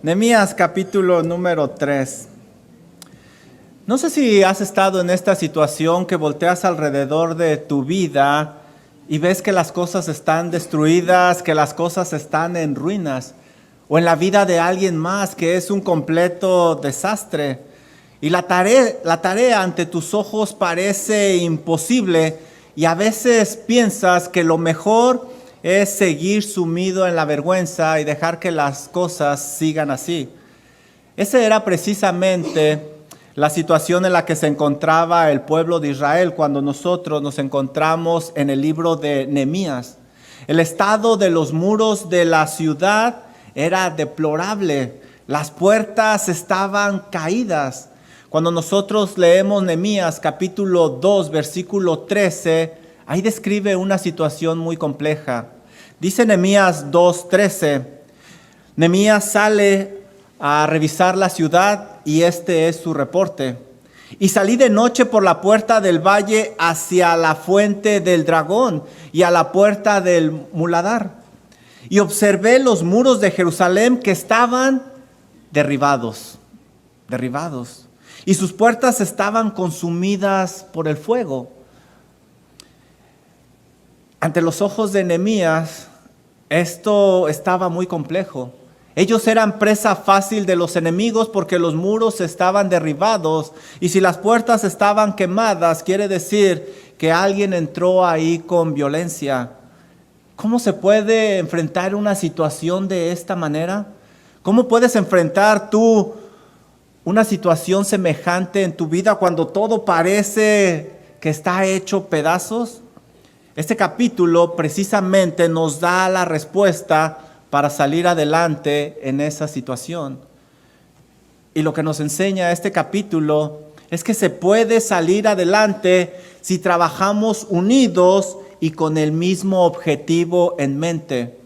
Nehemías capítulo número 3. No sé si has estado en esta situación que volteas alrededor de tu vida y ves que las cosas están destruidas, que las cosas están en ruinas, o en la vida de alguien más que es un completo desastre. Y la tarea ante tus ojos parece imposible y a veces piensas que lo mejor es seguir sumido en la vergüenza y dejar que las cosas sigan así. Esa era precisamente la situación en la que se encontraba el pueblo de Israel cuando nosotros nos encontramos en el libro de Nehemías. El estado de los muros de la ciudad era deplorable. Las puertas estaban caídas. Cuando nosotros leemos Nehemías capítulo 2, versículo 13, ahí describe una situación muy compleja. Dice Nehemías 2:13, Nehemías sale a revisar la ciudad y este es su reporte. Y salí de noche por la puerta del valle hacia la fuente del dragón y a la puerta del muladar. Y observé los muros de Jerusalén que estaban derribados. Y sus puertas estaban consumidas por el fuego. Ante los ojos de Nehemías, esto estaba muy complejo. Ellos eran presa fácil de los enemigos porque los muros estaban derribados y si las puertas estaban quemadas, quiere decir que alguien entró ahí con violencia. ¿Cómo se puede enfrentar una situación de esta manera? ¿Cómo puedes enfrentar tú una situación semejante en tu vida cuando todo parece que está hecho pedazos? Este capítulo precisamente nos da la respuesta para salir adelante en esa situación. Y lo que nos enseña este capítulo es que se puede salir adelante si trabajamos unidos y con el mismo objetivo en mente.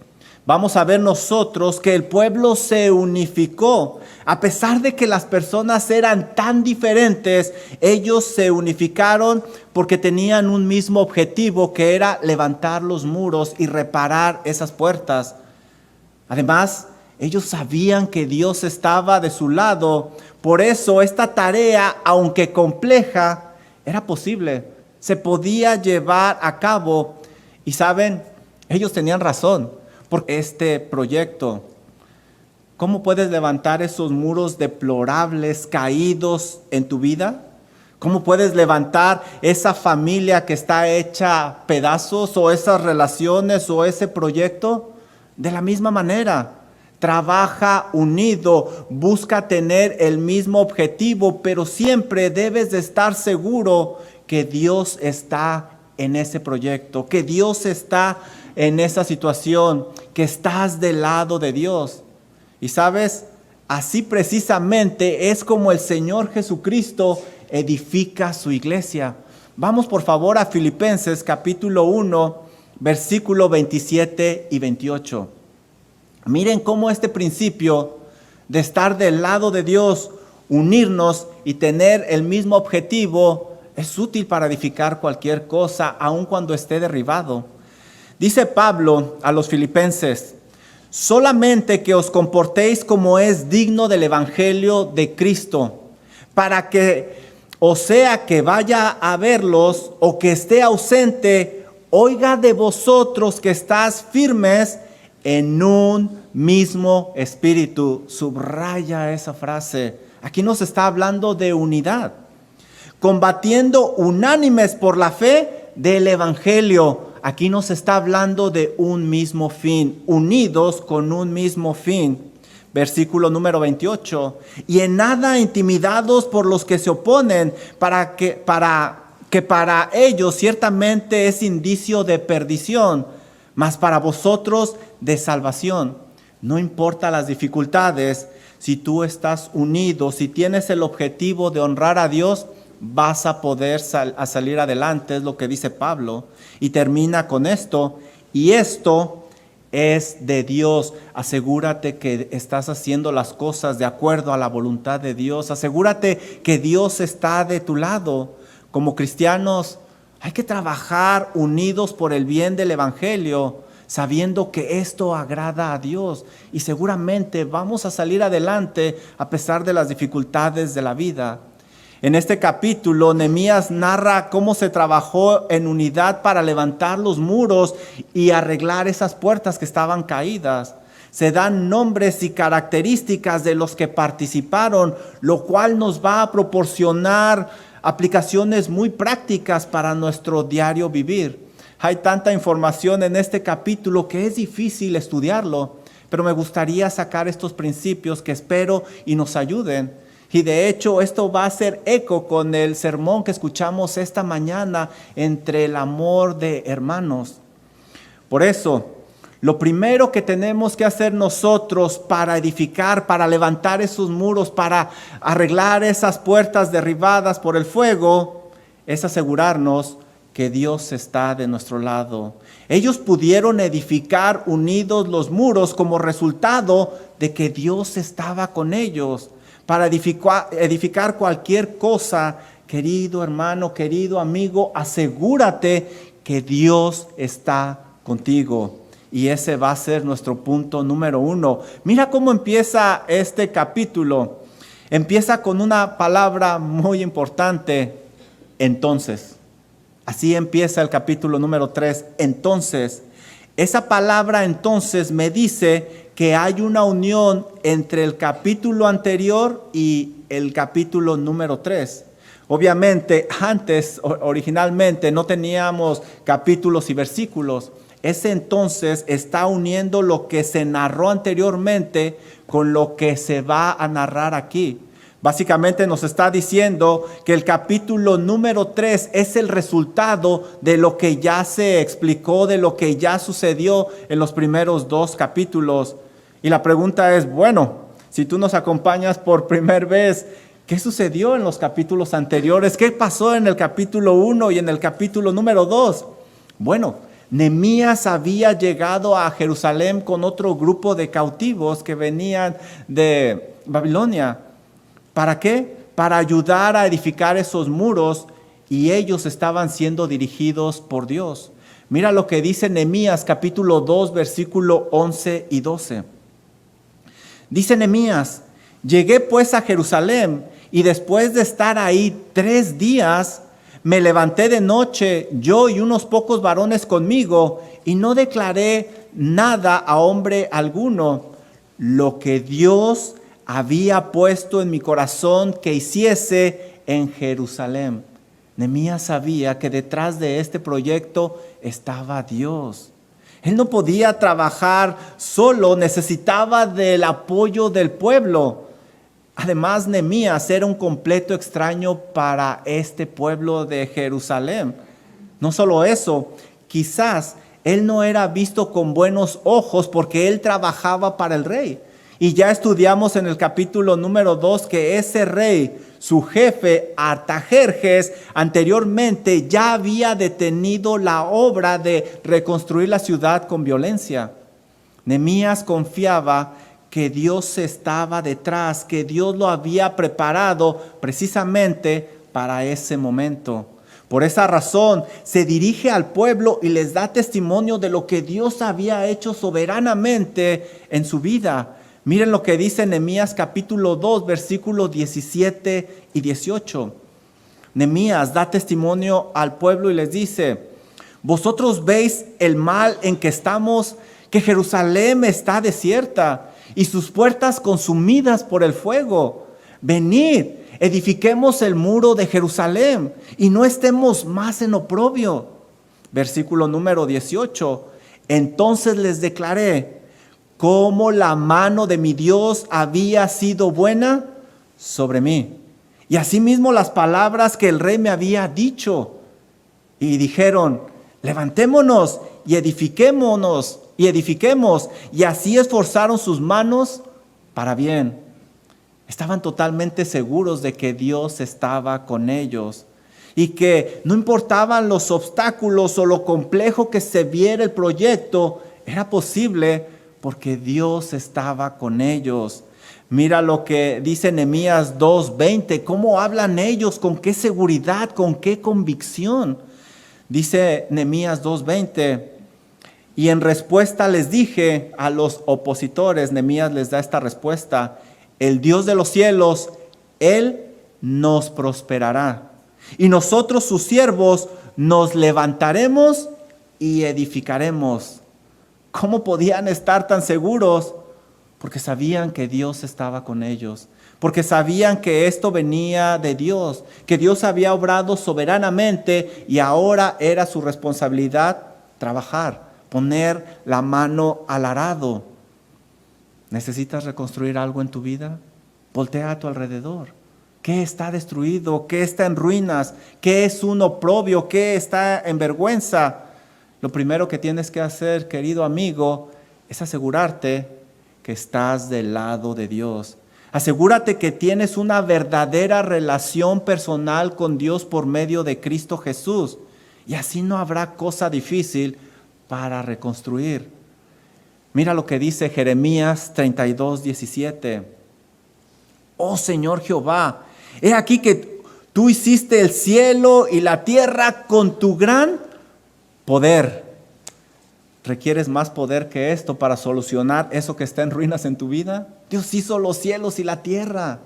Vamos a ver nosotros que el pueblo se unificó. A pesar de que las personas eran tan diferentes, ellos se unificaron porque tenían un mismo objetivo que era levantar los muros y reparar esas puertas. Además, ellos sabían que Dios estaba de su lado. Por eso esta tarea, aunque compleja, era posible. Se podía llevar a cabo. Y saben, ellos tenían razón. Porque este proyecto, ¿cómo puedes levantar esos muros deplorables, caídos en tu vida? ¿Cómo puedes levantar esa familia que está hecha pedazos o esas relaciones o ese proyecto? De la misma manera, trabaja unido, busca tener el mismo objetivo, pero siempre debes de estar seguro que Dios está en ese proyecto, que Dios está en esa situación, que estás del lado de Dios. Y sabes, así precisamente es como el Señor Jesucristo edifica su iglesia. Vamos por favor a Filipenses capítulo 1, versículo 27 y 28. Miren cómo este principio de estar del lado de Dios, unirnos y tener el mismo objetivo, es útil para edificar cualquier cosa, aun cuando esté derribado. Dice Pablo a los filipenses, solamente que os comportéis como es digno del evangelio de Cristo, para que, o sea que vaya a verlos o que esté ausente, oiga de vosotros que estás firmes en un mismo espíritu. Subraya esa frase. Aquí nos está hablando de unidad. Combatiendo unánimes por la fe del evangelio. Aquí nos está hablando de un mismo fin, unidos con un mismo fin. Versículo número 28. Y en nada intimidados por los que se oponen, que para ellos ciertamente es indicio de perdición, mas para vosotros de salvación. No importa las dificultades, si tú estás unido, si tienes el objetivo de honrar a Dios, vas a poder salir adelante, es lo que dice Pablo. Y termina con esto, y esto es de Dios. Asegúrate que estás haciendo las cosas de acuerdo a la voluntad de Dios. Asegúrate que Dios está de tu lado. Como cristianos hay que trabajar unidos por el bien del evangelio. sabiendo que esto agrada a Dios y seguramente vamos a salir adelante a pesar de las dificultades de la vida. En este capítulo, Nehemías narra cómo se trabajó en unidad para levantar los muros y arreglar esas puertas que estaban caídas. Se dan nombres y características de los que participaron, lo cual nos va a proporcionar aplicaciones muy prácticas para nuestro diario vivir. Hay tanta información en este capítulo que es difícil estudiarlo, pero me gustaría sacar estos principios que espero y nos ayuden. Y de hecho esto va a hacer eco con el sermón que escuchamos esta mañana entre el amor de hermanos. Por eso, lo primero que tenemos que hacer nosotros para edificar, para levantar esos muros, para arreglar esas puertas derribadas por el fuego, es asegurarnos que Dios está de nuestro lado. Ellos pudieron edificar unidos los muros como resultado de que Dios estaba con ellos. Para edificar cualquier cosa, querido hermano, querido amigo, asegúrate que Dios está contigo. Y ese va a ser nuestro punto número 1. Mira cómo empieza este capítulo. Empieza con una palabra muy importante, entonces. Así empieza el capítulo número 3, entonces. Esa palabra entonces me dice que hay una unión entre el capítulo anterior y el capítulo número 3. Obviamente, antes, originalmente, no teníamos capítulos y versículos. Ese entonces está uniendo lo que se narró anteriormente con lo que se va a narrar aquí. Básicamente nos está diciendo que el capítulo número 3 es el resultado de lo que ya se explicó, de lo que ya sucedió en los primeros 2 capítulos. Y la pregunta es, bueno, si tú nos acompañas por primera vez, ¿qué sucedió en los capítulos anteriores? ¿Qué pasó en el capítulo 1 y en el capítulo número 2? Bueno, Nehemías había llegado a Jerusalén con otro grupo de cautivos que venían de Babilonia. ¿Para qué? Para ayudar a edificar esos muros y ellos estaban siendo dirigidos por Dios. Mira lo que dice Nehemías capítulo 2 versículo 11 y 12. Dice Nehemías, llegué pues a Jerusalén y después de estar ahí 3 días, me levanté de noche, yo y unos pocos varones conmigo, y no declaré nada a hombre alguno, lo que Dios había puesto en mi corazón que hiciese en Jerusalén. Nehemías sabía que detrás de este proyecto estaba Dios. Él no podía trabajar solo, necesitaba del apoyo del pueblo. Además, Nehemías era un completo extraño para este pueblo de Jerusalén. No solo eso, quizás él no era visto con buenos ojos porque él trabajaba para el rey. Y ya estudiamos en el capítulo número 2 que ese rey, su jefe Artajerjes, anteriormente ya había detenido la obra de reconstruir la ciudad con violencia. Nehemías confiaba que Dios estaba detrás, que Dios lo había preparado precisamente para ese momento. Por esa razón se dirige al pueblo y les da testimonio de lo que Dios había hecho soberanamente en su vida. Miren lo que dice Nehemías capítulo 2, versículos 17 y 18. Nehemías da testimonio al pueblo y les dice, vosotros veis el mal en que estamos, que Jerusalén está desierta y sus puertas consumidas por el fuego. Venid, edifiquemos el muro de Jerusalén y no estemos más en oprobio. Versículo número 18. Entonces les declaré cómo la mano de mi Dios había sido buena sobre mí. Y asimismo las palabras que el rey me había dicho. Y dijeron, levantémonos y edifiquemos. Y así esforzaron sus manos para bien. Estaban totalmente seguros de que Dios estaba con ellos y que no importaban los obstáculos o lo complejo que se viera el proyecto, era posible porque Dios estaba con ellos. Mira lo que dice Nehemías 2:20, cómo hablan ellos, con qué seguridad, con qué convicción. Dice Nehemías 2:20, Y en respuesta les dije a los opositores, Nehemías les da esta respuesta: el Dios de los cielos, Él nos prosperará. Y nosotros, sus siervos, nos levantaremos y edificaremos. ¿Cómo podían estar tan seguros? Porque sabían que Dios estaba con ellos. Porque sabían que esto venía de Dios, que Dios había obrado soberanamente y ahora era su responsabilidad trabajar, poner la mano al arado. ¿Necesitas reconstruir algo en tu vida? Voltea a tu alrededor. ¿Qué está destruido? ¿Qué está en ruinas? ¿Qué es un oprobio? ¿Qué está en vergüenza? Lo primero que tienes que hacer, querido amigo, es asegurarte que estás del lado de Dios. Asegúrate que tienes una verdadera relación personal con Dios por medio de Cristo Jesús. Y así no habrá cosa difícil para reconstruir. Mira lo que dice Jeremías 32:17. Oh Señor Jehová, he aquí que tú hiciste el cielo y la tierra con tu gran poder. ¿Requieres más poder que esto para solucionar eso que está en ruinas en tu vida? Dios hizo los cielos y la tierra.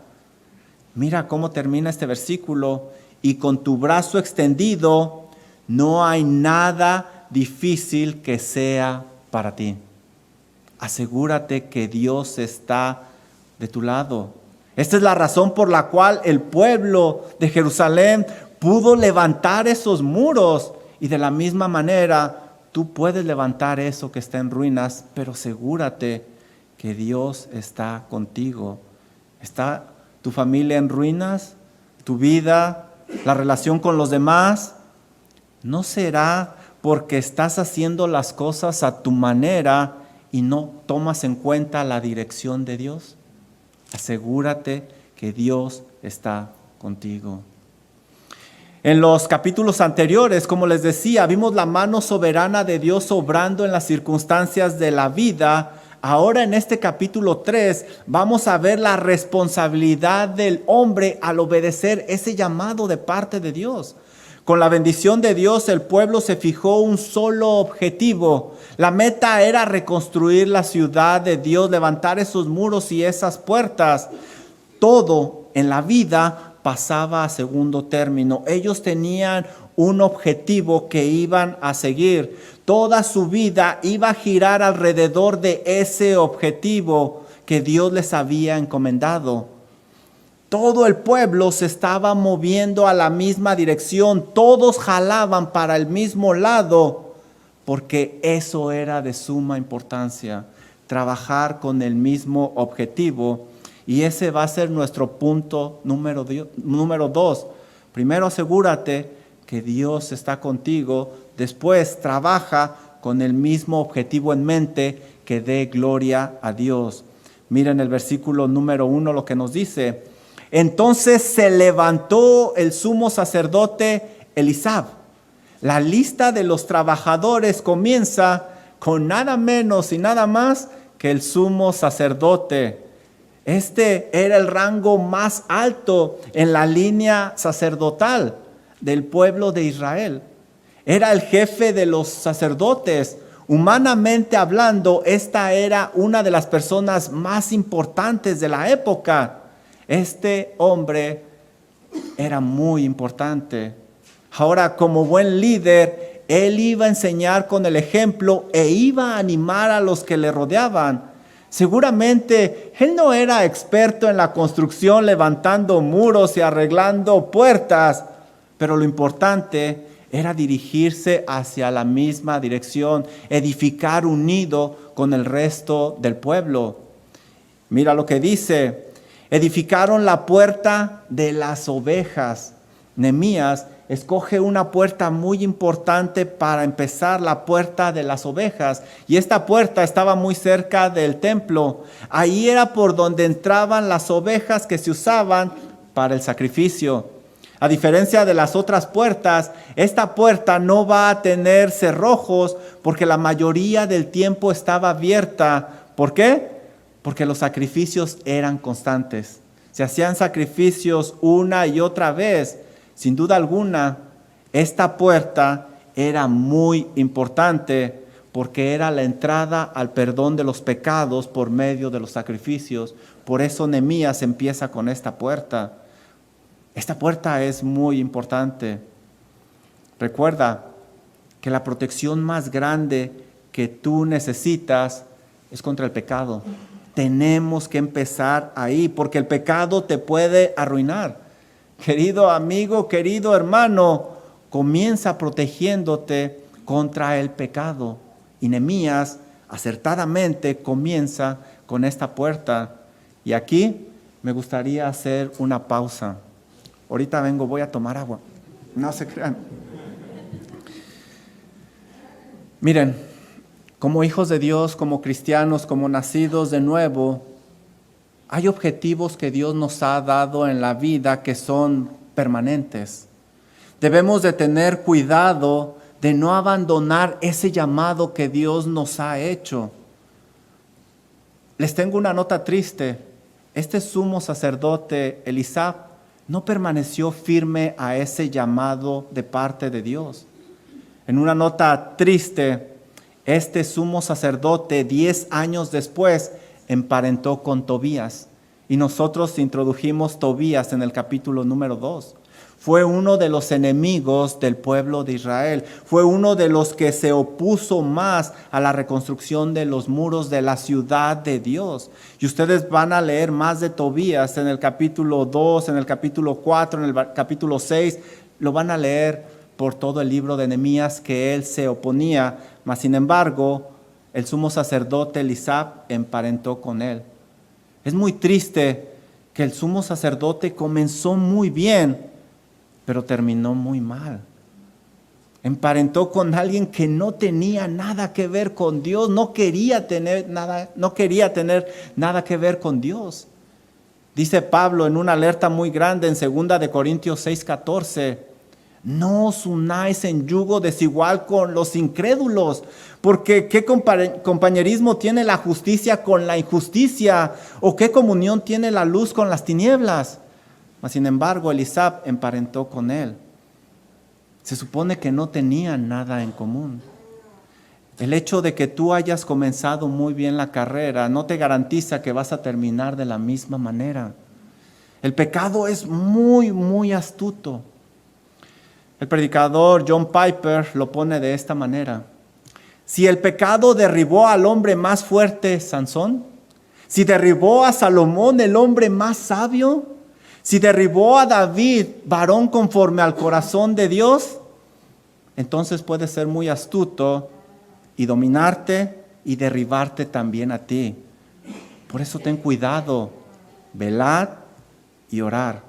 Mira cómo termina este versículo. Y con tu brazo extendido no hay nada difícil que sea para ti. Asegúrate que Dios está de tu lado. Esta es la razón por la cual el pueblo de Jerusalén pudo levantar esos muros. Y de la misma manera, tú puedes levantar eso que está en ruinas, pero asegúrate que Dios está contigo. ¿Está tu familia en ruinas? ¿Tu vida? ¿La relación con los demás? ¿No será porque estás haciendo las cosas a tu manera y no tomas en cuenta la dirección de Dios? Asegúrate que Dios está contigo. En los capítulos anteriores, como les decía, vimos la mano soberana de Dios obrando en las circunstancias de la vida. Ahora en este capítulo 3 vamos a ver la responsabilidad del hombre al obedecer ese llamado de parte de Dios. Con la bendición de Dios, el pueblo se fijó un solo objetivo. La meta era reconstruir la ciudad de Dios, levantar esos muros y esas puertas. Todo en la vida pasaba a segundo término. Ellos tenían un objetivo que iban a seguir. Toda su vida iba a girar alrededor de ese objetivo que Dios les había encomendado. Todo el pueblo se estaba moviendo a la misma dirección. Todos jalaban para el mismo lado, porque eso era de suma importancia, trabajar con el mismo objetivo. Y ese va a ser nuestro punto número 2. Primero asegúrate que Dios está contigo. Después trabaja con el mismo objetivo en mente, que dé gloria a Dios. Miren el versículo número 1 lo que nos dice. Entonces se levantó el sumo sacerdote Elisab. La lista de los trabajadores comienza con nada menos y nada más que el sumo sacerdote. Este era el rango más alto en la línea sacerdotal del pueblo de Israel. Era el jefe de los sacerdotes. Humanamente hablando, esta era una de las personas más importantes de la época. Este hombre era muy importante. Ahora, como buen líder, él iba a enseñar con el ejemplo e iba a animar a los que le rodeaban. Seguramente él no era experto en la construcción, levantando muros y arreglando puertas, pero lo importante era dirigirse hacia la misma dirección, edificar unido con el resto del pueblo. Mira lo que dice: edificaron la puerta de las ovejas. Nehemías escoge una puerta muy importante para empezar, la puerta de las ovejas. Y esta puerta estaba muy cerca del templo. Ahí era por donde entraban las ovejas que se usaban para el sacrificio. A diferencia de las otras puertas, esta puerta no va a tener cerrojos porque la mayoría del tiempo estaba abierta. ¿Por qué? Porque los sacrificios eran constantes. Se hacían sacrificios una y otra vez. Sin duda alguna, esta puerta era muy importante porque era la entrada al perdón de los pecados por medio de los sacrificios. Por eso Nehemías empieza con esta puerta. Esta puerta es muy importante. Recuerda que la protección más grande que tú necesitas es contra el pecado. Tenemos que empezar ahí, porque el pecado te puede arruinar. Querido amigo, querido hermano, comienza protegiéndote contra el pecado. Y Nehemías acertadamente comienza con esta puerta. Y aquí me gustaría hacer una pausa. Ahorita vengo, voy a tomar agua. No se crean. Miren, como hijos de Dios, como cristianos, como nacidos de nuevo, hay objetivos que Dios nos ha dado en la vida que son permanentes. Debemos de tener cuidado de no abandonar ese llamado que Dios nos ha hecho. Les tengo una nota triste. Este sumo sacerdote, Elisab, no permaneció firme a ese llamado de parte de Dios. En una nota triste, este sumo sacerdote 10 años después emparentó con Tobías. Y nosotros introdujimos Tobías en el capítulo número 2. Fue uno de los enemigos del pueblo de Israel. Fue uno de los que se opuso más a la reconstrucción de los muros de la ciudad de Dios. Y ustedes van a leer más de Tobías en el capítulo 2, en el capítulo 4, en el capítulo 6. Lo van a leer por todo el libro de Nehemías, que él se oponía. Mas sin embargo, el sumo sacerdote Elisab emparentó con él. Es muy triste que el sumo sacerdote comenzó muy bien, pero terminó muy mal. Emparentó con alguien que no tenía nada que ver con Dios, no quería tener nada que ver con Dios. Dice Pablo en una alerta muy grande en 2 de Corintios 6:14, no os unáis en yugo desigual con los incrédulos, porque ¿qué compañerismo tiene la justicia con la injusticia? ¿O qué comunión tiene la luz con las tinieblas? Mas sin embargo, Elisab emparentó con él. Se supone que no tenían nada en común. El hecho de que tú hayas comenzado muy bien la carrera no te garantiza que vas a terminar de la misma manera. El pecado es muy, muy astuto. El predicador John Piper lo pone de esta manera. Si el pecado derribó al hombre más fuerte, Sansón, si derribó a Salomón, el hombre más sabio, si derribó a David, varón conforme al corazón de Dios, entonces puede ser muy astuto y dominarte y derribarte también a ti. Por eso ten cuidado, velad y orar.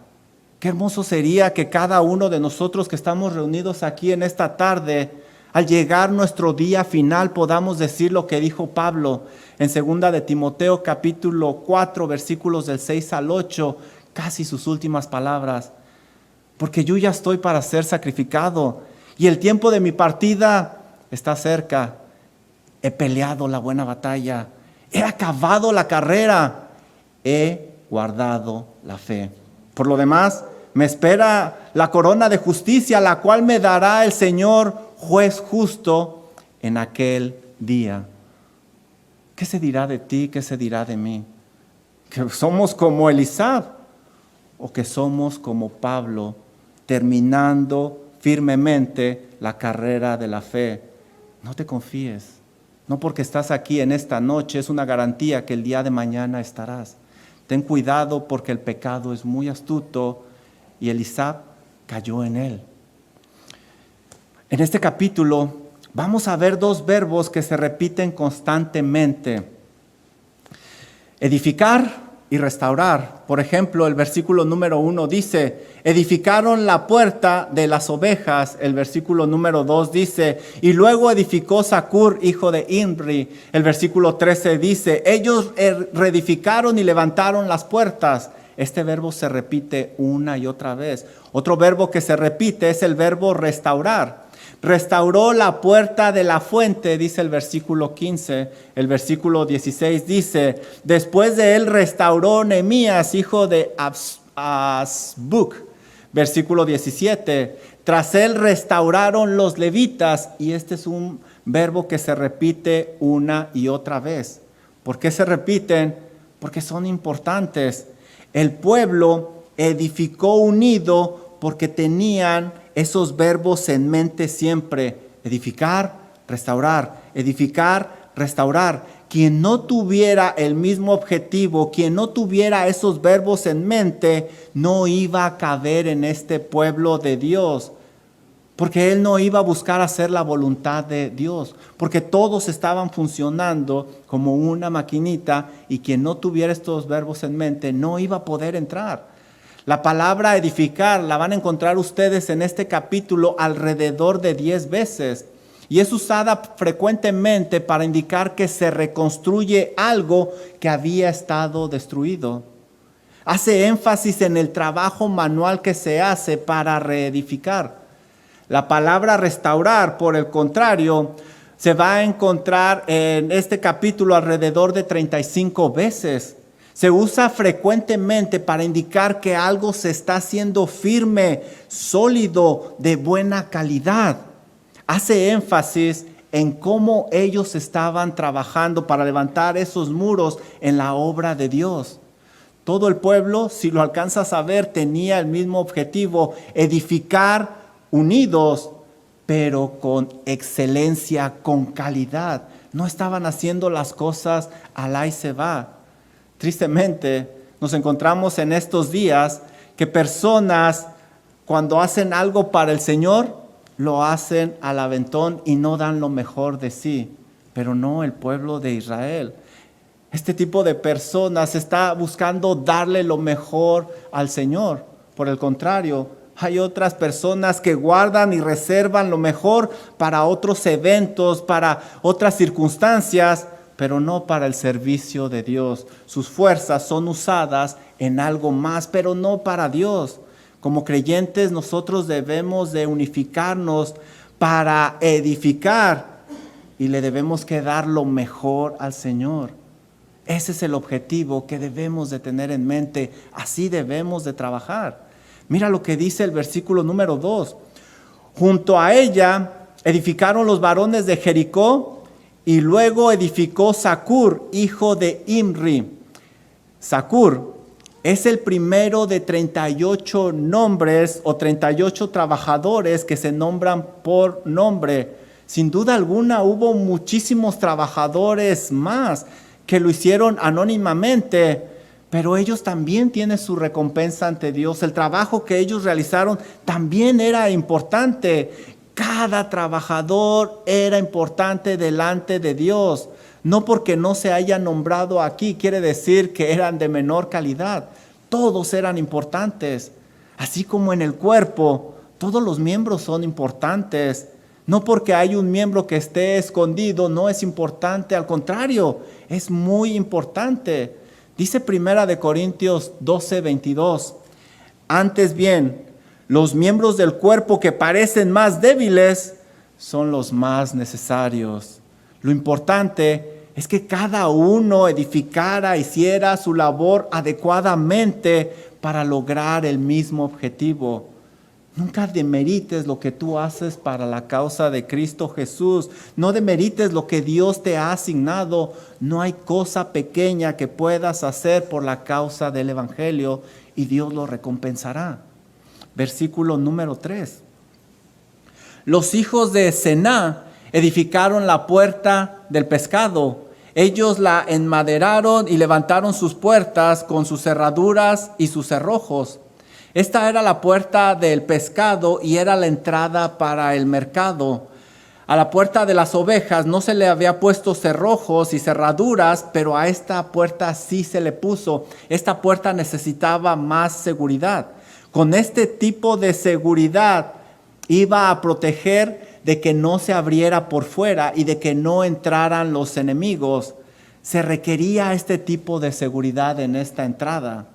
Qué hermoso sería que cada uno de nosotros que estamos reunidos aquí en esta tarde, al llegar nuestro día final, podamos decir lo que dijo Pablo en 2 de Timoteo capítulo 4, versículos del 6 al 8, casi sus últimas palabras. Porque yo ya estoy para ser sacrificado y el tiempo de mi partida está cerca. He peleado la buena batalla, he acabado la carrera, he guardado la fe. Por lo demás, me espera la corona de justicia, la cual me dará el Señor, juez justo, en aquel día. ¿Qué se dirá de ti? ¿Qué se dirá de mí? ¿Que somos como Elisab o que somos como Pablo, terminando firmemente la carrera de la fe? No te confíes. No porque estás aquí en esta noche es una garantía que el día de mañana estarás. Ten cuidado porque el pecado es muy astuto y Elisab cayó en él. En este capítulo vamos a ver dos verbos que se repiten constantemente: edificar y restaurar. Por ejemplo, el versículo número 1 dice, edificaron la puerta de las ovejas. El versículo número 2 dice, y luego edificó Zacur, hijo de Imri. El versículo 13 dice, ellos reedificaron y levantaron las puertas. Este verbo se repite una y otra vez. Otro verbo que se repite es el verbo restaurar. Restauró la puerta de la fuente, dice el versículo 15. El versículo 16 dice, después de él restauró Nehemías, hijo de Azbuk. Versículo 17, tras él restauraron los levitas. Y este es un verbo que se repite una y otra vez. ¿Por qué se repiten? Porque son importantes. El pueblo edificó unido porque tenían esos verbos en mente siempre: edificar, restaurar, edificar, restaurar. Quien no tuviera el mismo objetivo, quien no tuviera esos verbos en mente, no iba a caber en este pueblo de Dios, porque él no iba a buscar hacer la voluntad de Dios, porque todos estaban funcionando como una maquinita, y quien no tuviera estos verbos en mente no iba a poder entrar. La palabra edificar la van a encontrar ustedes en este capítulo alrededor de 10 veces. Y es usada frecuentemente para indicar que se reconstruye algo que había estado destruido. Hace énfasis en el trabajo manual que se hace para reedificar. La palabra restaurar, por el contrario, se va a encontrar en este capítulo alrededor de 35 veces. Se usa frecuentemente para indicar que algo se está haciendo firme, sólido, de buena calidad. Hace énfasis en cómo ellos estaban trabajando para levantar esos muros en la obra de Dios. Todo el pueblo, si lo alcanzas a ver, tenía el mismo objetivo: edificar unidos, pero con excelencia, con calidad. No estaban haciendo las cosas al ahí se va. Tristemente, nos encontramos en estos días que personas, cuando hacen algo para el Señor, lo hacen al aventón y no dan lo mejor de sí. Pero no el pueblo de Israel. Este tipo de personas está buscando darle lo mejor al Señor. Por el contrario, hay otras personas que guardan y reservan lo mejor para otros eventos, para otras circunstancias, pero no para el servicio de Dios. Sus fuerzas son usadas en algo más, pero no para Dios. Como creyentes, nosotros debemos de unificarnos para edificar, y le debemos que dar lo mejor al Señor. Ese es el objetivo que debemos de tener en mente. Así debemos de trabajar. Mira lo que dice el versículo número 2. Junto a ella edificaron los varones de Jericó, y luego edificó Zacur, hijo de Imri. Zacur es el primero de 38 nombres o 38 trabajadores que se nombran por nombre. Sin duda alguna hubo muchísimos trabajadores más que lo hicieron anónimamente, pero ellos también tienen su recompensa ante Dios. El trabajo que ellos realizaron también era importante. Cada trabajador era importante delante de Dios. No porque no se haya nombrado aquí quiere decir que eran de menor calidad. Todos eran importantes. Así como en el cuerpo, todos los miembros son importantes. No porque hay un miembro que esté escondido no es importante. Al contrario, es muy importante. Dice 1 Corintios 12:22. Antes bien, los miembros del cuerpo que parecen más débiles son los más necesarios. Lo importante es que cada uno edificara, hiciera su labor adecuadamente para lograr el mismo objetivo. Nunca demerites lo que tú haces para la causa de Cristo Jesús. No demerites lo que Dios te ha asignado. No hay cosa pequeña que puedas hacer por la causa del Evangelio y Dios lo recompensará. Versículo número 3. Los hijos de Sená edificaron la puerta del pescado. Ellos la enmaderaron y levantaron sus puertas con sus cerraduras y sus cerrojos. Esta era la puerta del pescado y era la entrada para el mercado. A la puerta de las ovejas no se le había puesto cerrojos y cerraduras, pero a esta puerta sí se le puso. Esta puerta necesitaba más seguridad. Con este tipo de seguridad iba a proteger de que no se abriera por fuera y de que no entraran los enemigos. Se requería este tipo de seguridad en esta entrada.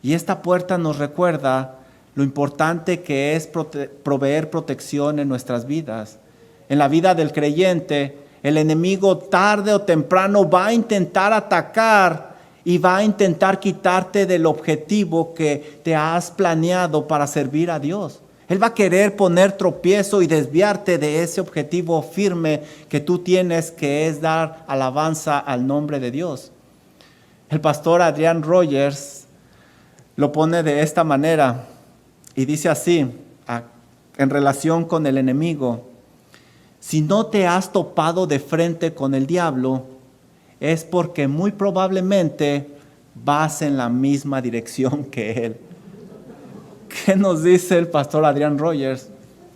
Y esta puerta nos recuerda lo importante que es proveer protección en nuestras vidas. En la vida del creyente, el enemigo tarde o temprano va a intentar atacar y va a intentar quitarte del objetivo que te has planeado para servir a Dios. Él va a querer poner tropiezo y desviarte de ese objetivo firme que tú tienes, que es dar alabanza al nombre de Dios. El pastor Adrian Rogers lo pone de esta manera y dice así, en relación con el enemigo: si no te has topado de frente con el diablo, es porque muy probablemente vas en la misma dirección que él. ¿Qué nos dice el pastor Adrian Rogers?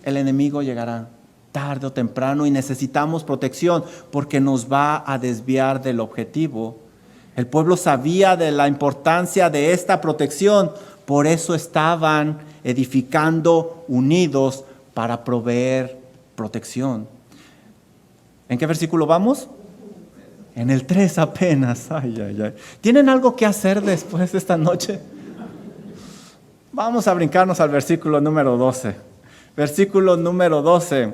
El enemigo llegará tarde o temprano y necesitamos protección porque nos va a desviar del objetivo. El pueblo sabía de la importancia de esta protección, por eso estaban edificando unidos para proveer protección. ¿En qué versículo vamos? En el 3 apenas. Ay. ¿Tienen algo que hacer después de esta noche? Vamos a brincarnos al versículo número 12. Versículo número 12.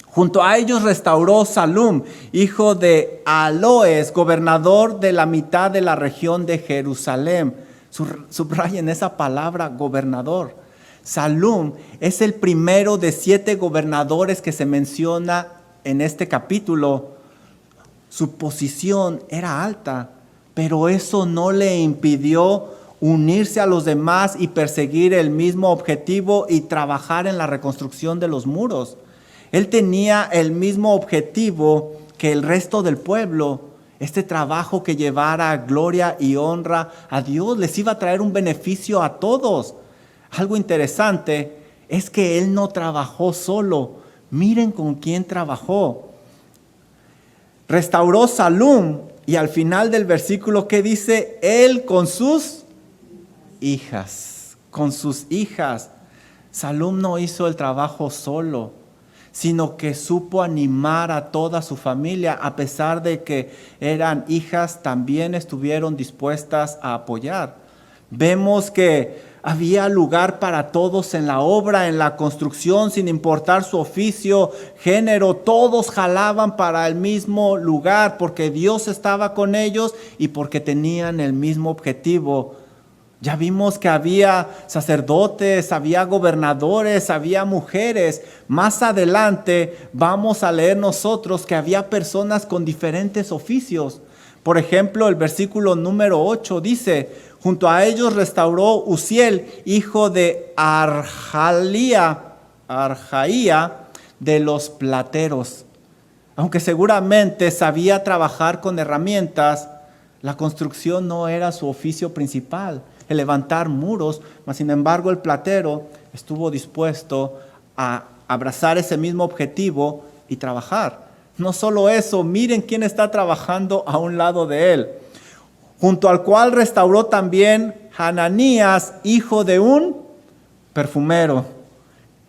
Junto a ellos restauró Salum, hijo de Aloes, gobernador de la mitad de la región de Jerusalén. Subrayen esa palabra, gobernador. Salum es el primero de 7 gobernadores que se menciona en este capítulo. Su posición era alta, pero eso no le impidió unirse a los demás y perseguir el mismo objetivo y trabajar en la reconstrucción de los muros. Él tenía el mismo objetivo que el resto del pueblo. Este trabajo que llevara gloria y honra a Dios les iba a traer un beneficio a todos. Algo interesante es que él no trabajó solo. Miren con quién trabajó. Restauró Salum y al final del versículo, ¿qué dice? Él con sus hijas, Salum no hizo el trabajo solo, sino que supo animar a toda su familia. A pesar de que eran hijas, también estuvieron dispuestas a apoyar. Vemos que había lugar para todos en la obra, en la construcción, sin importar su oficio, género. Todos jalaban para el mismo lugar porque Dios estaba con ellos y porque tenían el mismo objetivo. Ya vimos que había sacerdotes, había gobernadores, había mujeres. Más adelante vamos a leer nosotros que había personas con diferentes oficios. Por ejemplo, el versículo número 8 dice: junto a ellos restauró Uziel, hijo de Arjaía de los plateros. Aunque seguramente sabía trabajar con herramientas, la construcción no era su oficio principal, el levantar muros, mas sin embargo el platero estuvo dispuesto a abrazar ese mismo objetivo y trabajar. No solo eso, miren quién está trabajando a un lado de él, junto al cual restauró también Hananías, hijo de un perfumero.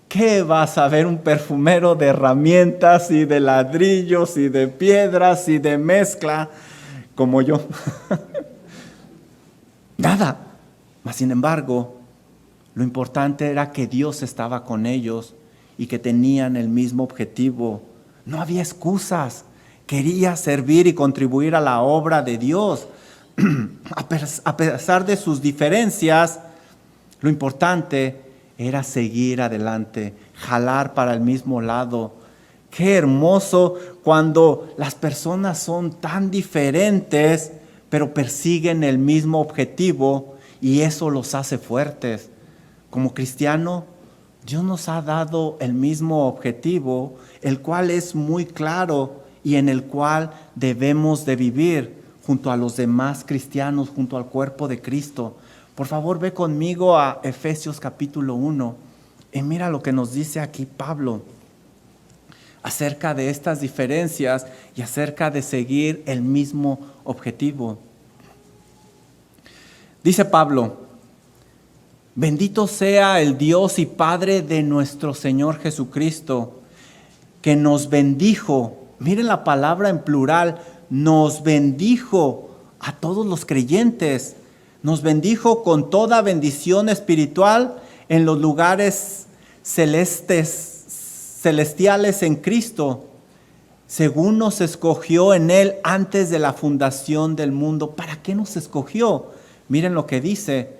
¿Qué va a saber un perfumero de herramientas y de ladrillos y de piedras y de mezcla como yo? Nada. Mas sin embargo, lo importante era que Dios estaba con ellos y que tenían el mismo objetivo. No había excusas. Quería servir y contribuir a la obra de Dios. A pesar de sus diferencias, lo importante era seguir adelante, jalar para el mismo lado. Qué hermoso cuando las personas son tan diferentes, pero persiguen el mismo objetivo. Y eso los hace fuertes. Como cristiano, Dios nos ha dado el mismo objetivo, el cual es muy claro y en el cual debemos de vivir junto a los demás cristianos, junto al cuerpo de Cristo. Por favor, ve conmigo a Efesios capítulo 1 y mira lo que nos dice aquí Pablo acerca de estas diferencias y acerca de seguir el mismo objetivo. Dice Pablo: bendito sea el Dios y Padre de nuestro Señor Jesucristo, que nos bendijo. Miren la palabra en plural, nos bendijo a todos los creyentes. Nos bendijo con toda bendición espiritual en los lugares celestiales en Cristo, según nos escogió en Él antes de la fundación del mundo. ¿Para qué nos escogió? Miren lo que dice: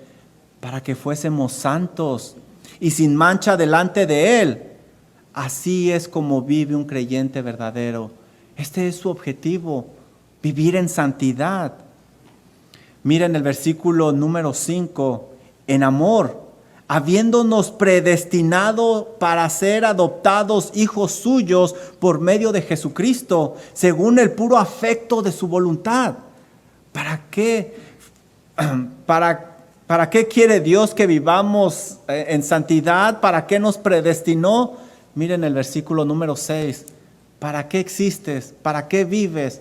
para que fuésemos santos y sin mancha delante de Él. Así es como vive un creyente verdadero. Este es su objetivo, vivir en santidad. Miren el versículo número 5, en amor, habiéndonos predestinado para ser adoptados hijos suyos por medio de Jesucristo, según el puro afecto de su voluntad. ¿Para qué? ¿Para qué quiere Dios que vivamos en santidad? ¿Para qué nos predestinó? Miren el versículo número 6. ¿Para qué existes? ¿Para qué vives?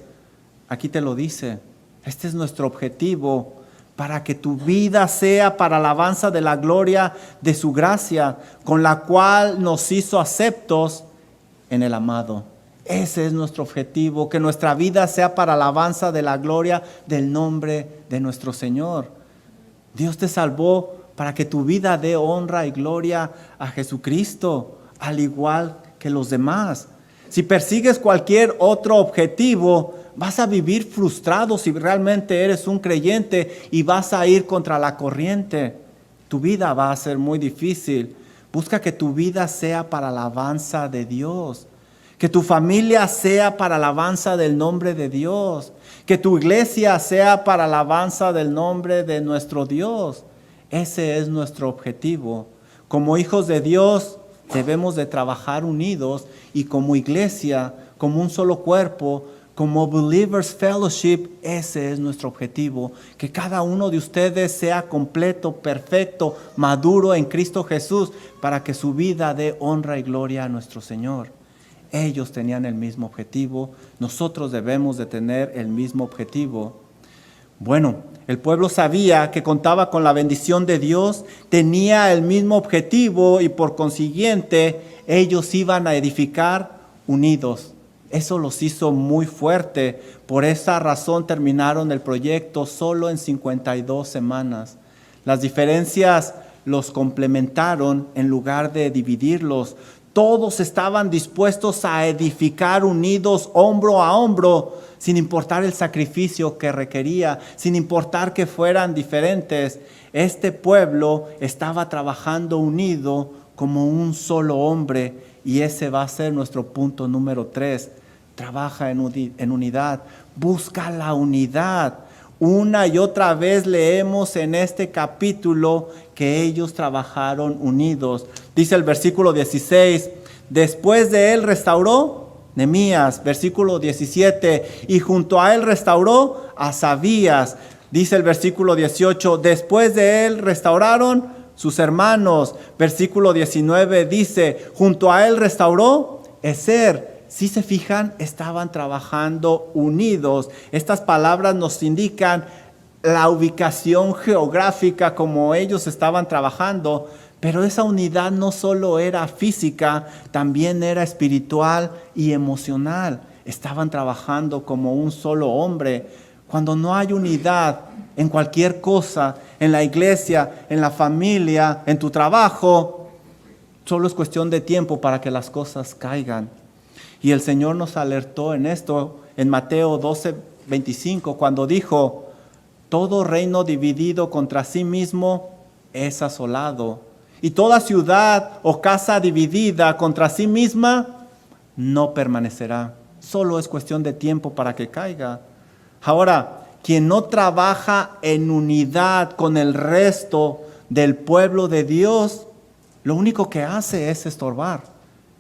Aquí te lo dice. Este es nuestro objetivo, para que tu vida sea para alabanza de la gloria de su gracia, con la cual nos hizo aceptos en el amado. Ese es nuestro objetivo, que nuestra vida sea para alabanza de la gloria del nombre de nuestro Señor. Dios te salvó para que tu vida dé honra y gloria a Jesucristo, al igual que los demás. Si persigues cualquier otro objetivo, vas a vivir frustrado si realmente eres un creyente y vas a ir contra la corriente. Tu vida va a ser muy difícil. Busca que tu vida sea para alabanza de Dios. Que tu familia sea para alabanza del nombre de Dios. Que tu iglesia sea para alabanza del nombre de nuestro Dios. Ese es nuestro objetivo. Como hijos de Dios debemos de trabajar unidos y como iglesia, como un solo cuerpo, como Believers Fellowship, ese es nuestro objetivo. Que cada uno de ustedes sea completo, perfecto, maduro en Cristo Jesús, para que su vida dé honra y gloria a nuestro Señor. Ellos tenían el mismo objetivo, nosotros debemos de tener el mismo objetivo. Bueno, el pueblo sabía que contaba con la bendición de Dios, tenía el mismo objetivo y por consiguiente ellos iban a edificar unidos. Eso los hizo muy fuerte. Por esa razón terminaron el proyecto solo en 52 semanas. Las diferencias los complementaron en lugar de dividirlos. Todos estaban dispuestos a edificar unidos hombro a hombro, sin importar el sacrificio que requería, sin importar que fueran diferentes. Este pueblo estaba trabajando unido como un solo hombre, y ese va a ser nuestro punto número 3. Trabaja en unidad, busca la unidad. Una y otra vez leemos en este capítulo que ellos trabajaron unidos. Dice el versículo 16, después de él restauró Nehemías, versículo 17, y junto a él restauró Asabías. Dice el versículo 18, después de él restauraron sus hermanos. Versículo 19 dice, junto a él restauró Ezer. Si se fijan, estaban trabajando unidos. Estas palabras nos indican la ubicación geográfica como ellos estaban trabajando, pero esa unidad no solo era física, también era espiritual y emocional. Estaban trabajando como un solo hombre. Cuando no hay unidad en cualquier cosa, en la iglesia, en la familia, en tu trabajo, solo es cuestión de tiempo para que las cosas caigan. Y el Señor nos alertó en esto en Mateo 12:25, cuando dijo, todo reino dividido contra sí mismo es asolado, y toda ciudad o casa dividida contra sí misma no permanecerá. Solo es cuestión de tiempo para que caiga. Ahora, quien no trabaja en unidad con el resto del pueblo de Dios, lo único que hace es estorbar.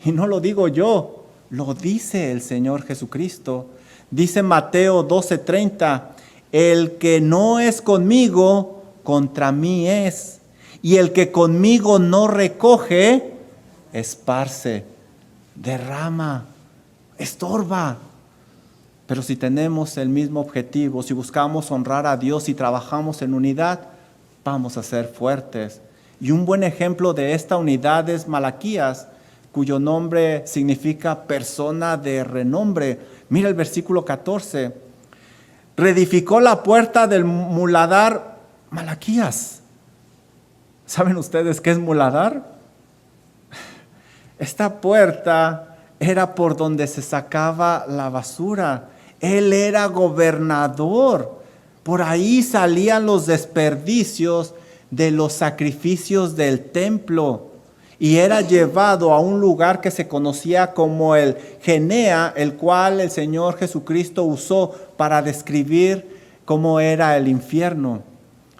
Y no lo digo yo. Lo dice el Señor Jesucristo. Dice Mateo 12:30, el que no es conmigo, contra mí es. Y el que conmigo no recoge, esparce, derrama, estorba. Pero si tenemos el mismo objetivo, si buscamos honrar a Dios y trabajamos en unidad, vamos a ser fuertes. Y un buen ejemplo de esta unidad es Malaquías, cuyo nombre significa persona de renombre. Mira el versículo 14. Reedificó la puerta del muladar Malaquías. ¿Saben ustedes qué es muladar? Esta puerta era por donde se sacaba la basura. Él era gobernador. Por ahí salían los desperdicios de los sacrificios del templo. y era llevado a un lugar que se conocía como el Genea, el cual el Señor Jesucristo usó para describir cómo era el infierno.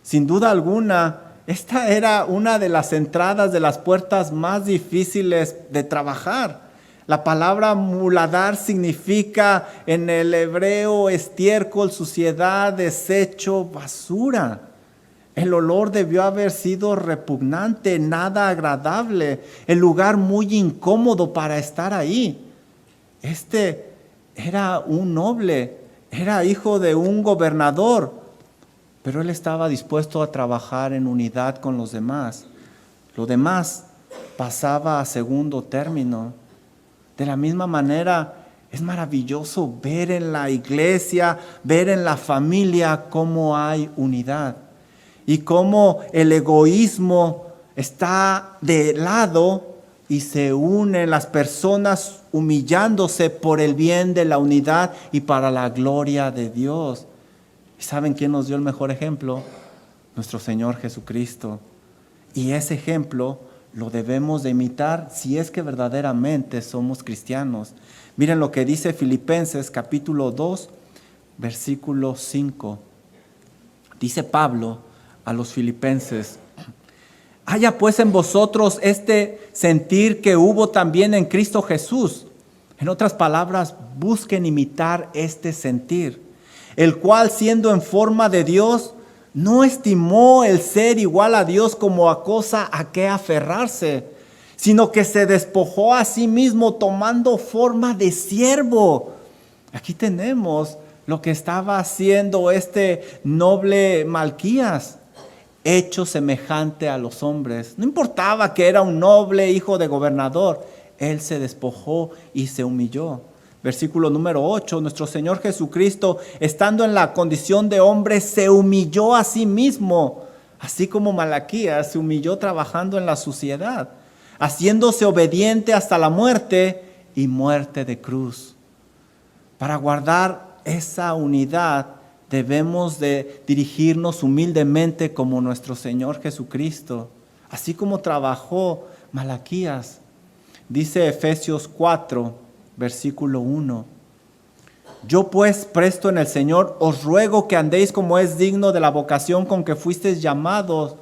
Sin duda alguna, esta era una de las entradas de las puertas más difíciles de trabajar. La palabra muladar significa en el hebreo estiércol, suciedad, desecho, basura. El olor debió haber sido repugnante, nada agradable, el lugar muy incómodo para estar ahí. Este era un noble, era hijo de un gobernador, pero él estaba dispuesto a trabajar en unidad con los demás. Lo demás pasaba a segundo término. De la misma manera, es maravilloso ver en la iglesia, ver en la familia cómo hay unidad y cómo el egoísmo está de lado y se unen las personas humillándose por el bien de la unidad y para la gloria de Dios. ¿Y saben quién nos dio el mejor ejemplo? Nuestro Señor Jesucristo. Y ese ejemplo lo debemos de imitar si es que verdaderamente somos cristianos. Miren lo que dice Filipenses capítulo 2, versículo 5. Dice Pablo a los filipenses: haya pues en vosotros este sentir que hubo también en Cristo Jesús. En otras palabras, busquen imitar este sentir, el cual siendo en forma de Dios, no estimó el ser igual a Dios como a cosa a que aferrarse, sino que se despojó a sí mismo tomando forma de siervo. Aquí tenemos lo que estaba haciendo este noble Malquías, hecho semejante a los hombres. No importaba que era un noble hijo de gobernador, él se despojó y se humilló. Versículo número 8, nuestro Señor Jesucristo, estando en la condición de hombre, se humilló a sí mismo, así como Malaquías se humilló trabajando en la suciedad, haciéndose obediente hasta la muerte y muerte de cruz. Para guardar esa unidad debemos de dirigirnos humildemente como nuestro Señor Jesucristo, así como trabajó Malaquías. Dice Efesios 4, versículo 1. Yo pues, presto en el Señor, os ruego que andéis como es digno de la vocación con que fuisteis llamados,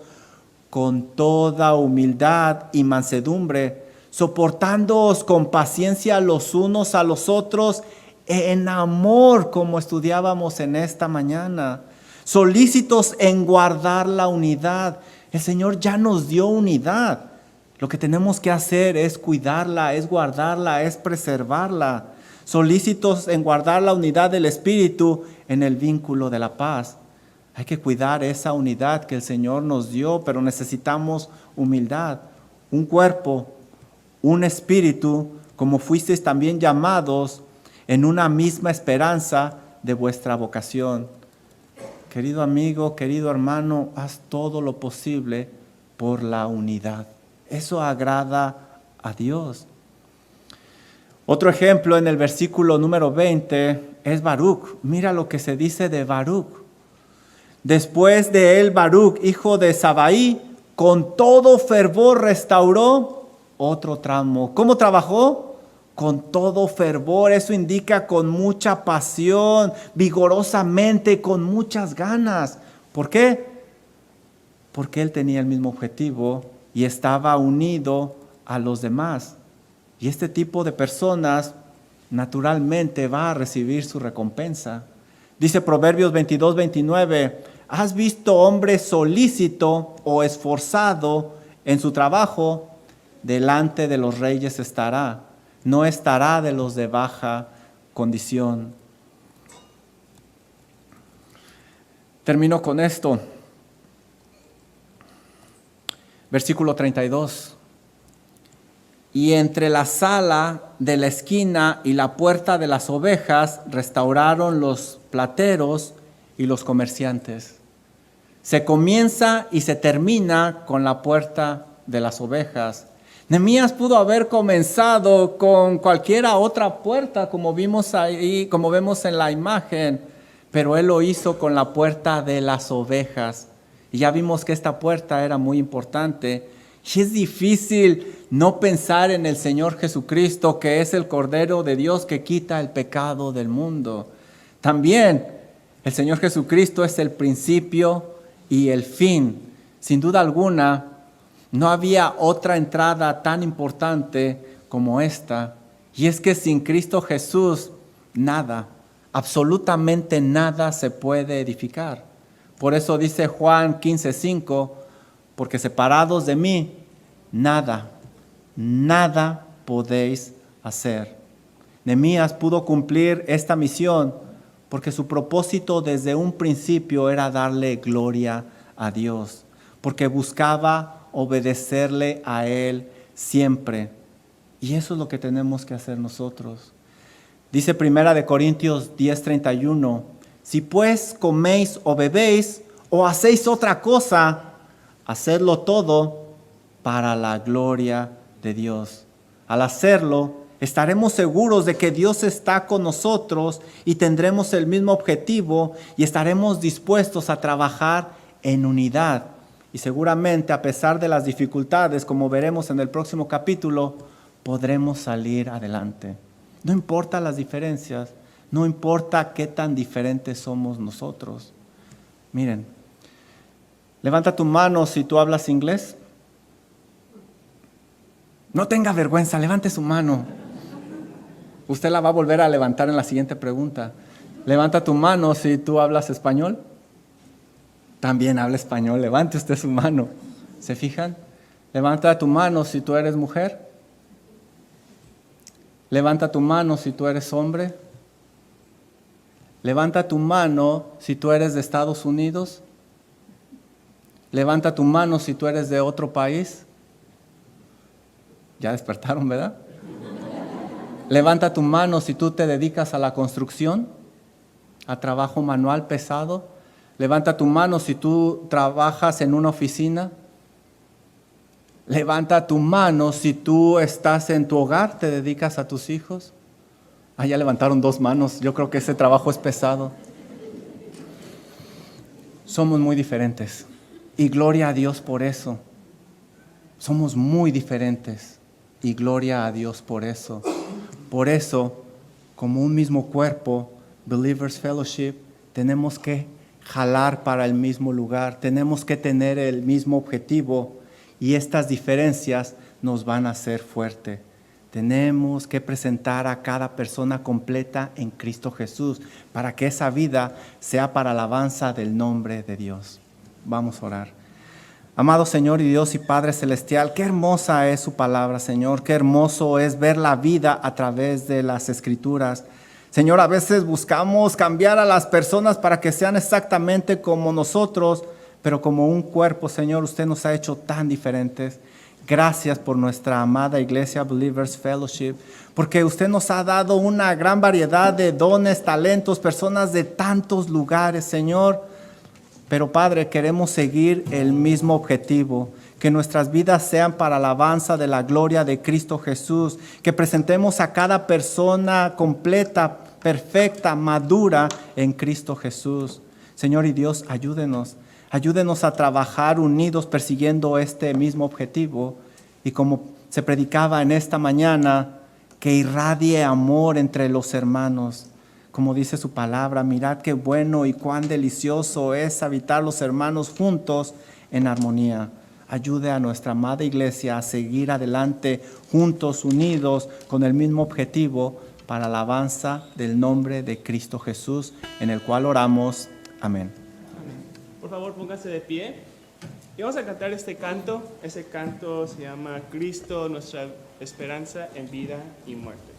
con toda humildad y mansedumbre, soportándoos con paciencia los unos a los otros, en amor, como estudiábamos en esta mañana, solícitos en guardar la unidad. El Señor ya nos dio unidad. Lo que tenemos que hacer es cuidarla, es guardarla, es preservarla. Solícitos en guardar la unidad del Espíritu en el vínculo de la paz. Hay que cuidar esa unidad que el Señor nos dio, pero necesitamos humildad. Un cuerpo, un espíritu, como fuisteis también llamados en una misma esperanza de vuestra vocación. Querido amigo, querido hermano, haz todo lo posible por la unidad. Eso agrada a Dios. Otro ejemplo en el versículo número 20 es Baruc. Mira lo que se dice de Baruc. Después de él, Baruc, hijo de Zabai, con todo fervor restauró otro tramo. ¿Cómo trabajó? Con todo fervor. Eso indica con mucha pasión, vigorosamente, con muchas ganas. ¿Por qué? Porque él tenía el mismo objetivo y estaba unido a los demás. Y este tipo de personas naturalmente va a recibir su recompensa. Dice Proverbios 22, 29, ¿has visto hombre solícito o esforzado en su trabajo? Delante de los reyes estará, no estará de los de baja condición. Termino con esto. Versículo 32. Y entre la sala de la esquina y la puerta de las ovejas restauraron los plateros y los comerciantes. Se comienza y se termina con la puerta de las ovejas. Nehemías pudo haber comenzado con cualquiera otra puerta, como vimos ahí, como vemos en la imagen, pero él lo hizo con la puerta de las ovejas. Y ya vimos que esta puerta era muy importante Y es difícil no pensar en el Señor Jesucristo, que es el Cordero de Dios que quita el pecado del mundo. También el Señor Jesucristo es el principio y el fin. Sin duda alguna, no había otra entrada tan importante como esta. Y es que sin Cristo Jesús, nada, absolutamente nada se puede edificar. Por eso dice Juan 15:5, porque separados de mí, nada podéis hacer. Nehemías pudo cumplir esta misión porque su propósito desde un principio era darle gloria a Dios, porque buscaba obedecerle a Él siempre. Y eso es lo que tenemos que hacer nosotros. Dice 1 Corintios 10:31, si pues coméis o bebéis o hacéis otra cosa, hacedlo todo para la gloria de Dios. Al hacerlo, estaremos seguros de que Dios está con nosotros y tendremos el mismo objetivo y estaremos dispuestos a trabajar en unidad. Y seguramente, a pesar de las dificultades, como veremos en el próximo capítulo, podremos salir adelante. No importa las diferencias, no importa qué tan diferentes somos nosotros. Miren, levanta tu mano si tú hablas inglés. No tenga vergüenza, levante su mano. Usted la va a volver a levantar en la siguiente pregunta. Levanta tu mano si tú hablas español. También habla español, levante usted su mano. ¿Se fijan? Levanta tu mano si tú eres mujer. Levanta tu mano si tú eres hombre. Levanta tu mano si tú eres de Estados Unidos. Levanta tu mano si tú eres de otro país. Ya despertaron, ¿verdad? Levanta tu mano si tú te dedicas a la construcción, a trabajo manual pesado. Levanta tu mano si tú trabajas en una oficina. Levanta tu mano si tú estás en tu hogar, te dedicas a tus hijos. Ya levantaron 2 manos. Yo creo que ese trabajo es pesado. Somos muy diferentes. Y gloria a Dios por eso. Somos muy diferentes. Y gloria a Dios por eso. Por eso, como un mismo cuerpo, Believers Fellowship, tenemos que jalar para el mismo lugar. Tenemos que tener el mismo objetivo. Y estas diferencias nos van a hacer fuerte. Tenemos que presentar a cada persona completa en Cristo Jesús para que esa vida sea para alabanza del nombre de Dios. Vamos a orar. Amado Señor y Dios y Padre Celestial, qué hermosa es su palabra, Señor. Qué hermoso es ver la vida a través de las Escrituras. Señor, a veces buscamos cambiar a las personas para que sean exactamente como nosotros, pero como un cuerpo, Señor, usted nos ha hecho tan diferentes. Gracias por nuestra amada iglesia Believers Fellowship, porque usted nos ha dado una gran variedad de dones, talentos, personas de tantos lugares, Señor. Pero Padre, queremos seguir el mismo objetivo, que nuestras vidas sean para alabanza de la gloria de Cristo Jesús, que presentemos a cada persona completa, perfecta, madura en Cristo Jesús. Señor y Dios, ayúdenos a trabajar unidos persiguiendo este mismo objetivo y como se predicaba en esta mañana, que irradie amor entre los hermanos. Como dice su palabra, mirad qué bueno y cuán delicioso es habitar los hermanos juntos en armonía. Ayude a nuestra amada iglesia a seguir adelante juntos, unidos, con el mismo objetivo para alabanza del nombre de Cristo Jesús, en el cual oramos. Amén. Por favor, póngase de pie y vamos a cantar este canto. Ese canto se llama Cristo, nuestra esperanza en vida y muerte.